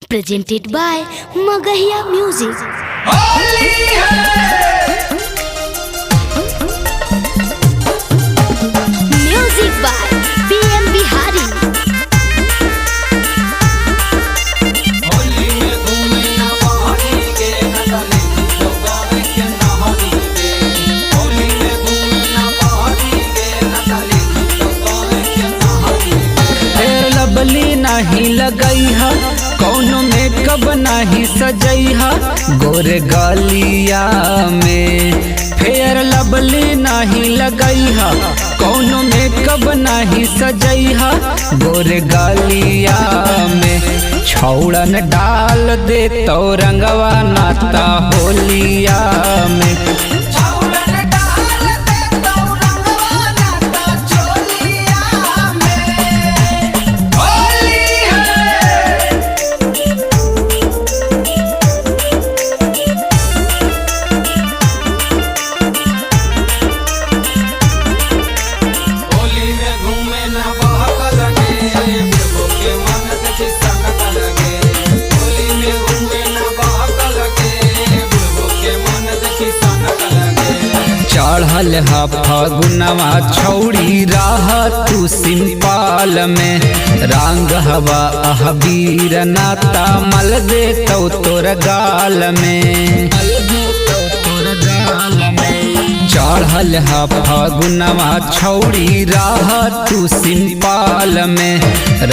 presented by Magahiya Music. Music by PM Bihari. लबली नहीं लगई है कौनो मेकअप नहीं सजई है गोरे गालिया में फेयर लबली नहीं लगई है कौनो मेकअप नहीं सजई है गोरे गालिया में छौड़न डाल दे तो रंगवा नाता होलिया में चढ़ल हा फागुनवा छौड़ी राह तू सिंपाल में रंग हवा अहबीर नाता मल दे तो तोर गाल में चढ़ल हा फागुनवा छौड़ी राह तू सिंपाल में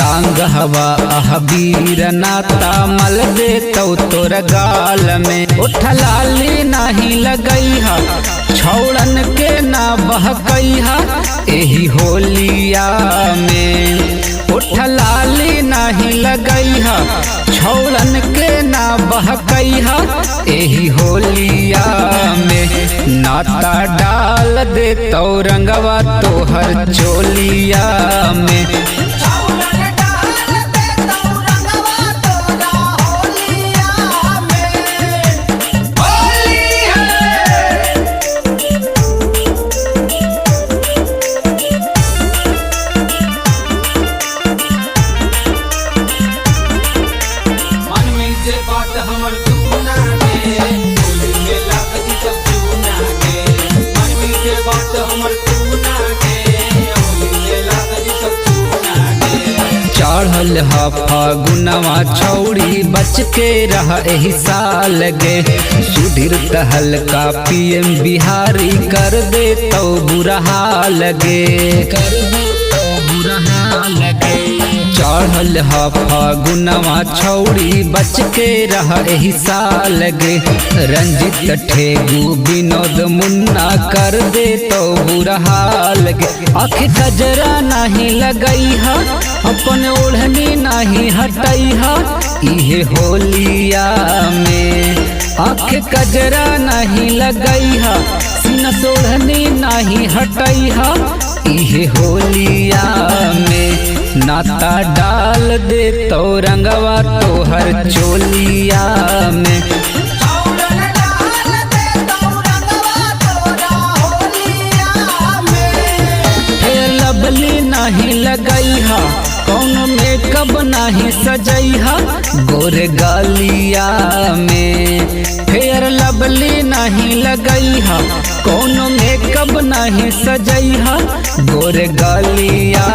रंग हवा अहबीर नाता मल दे तो तोर गाल में उठ लाली नहीं लगई हा छौड़न के ना बहकई हा एही होलिया में उठ लाली नहीं लगई हा छौड़न के ना बहकई हा एही होलिया में नाता डाल दे तो रंगवा तोहर चोलिया में चढ़ल हा फागुनवा छौड़ी बच के रह एही साल गे सुधीर तहल का PM बिहारी कर दे तो बुरा हाल गे चढ़ल हा फागुनवा छौड़ी बच के रह एही साल गे रंजित ठेगू विनोद मुन्ना कर दे तो बुरा हाल गे आँख गजरा नहीं लगई है अपन ओढ़नी नहीं हटई है इहे होलिया में आँख गजरा नहीं लगई है सीना सोढ़नी नहीं हटई है इहे होलिया में नाता डाल दे तो रंगवा तोहर चोलिया में लबली नहीं लगई हा कौनो मेकअप नहीं सजई हा गोरे गालिया में फेयर लबली नहीं लगई हा कौनो मेकअप नहीं सजई हा गोरे गालिया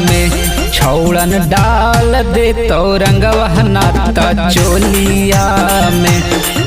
में छौड़न डाल दे तो रंगवा नाता चोलिया में।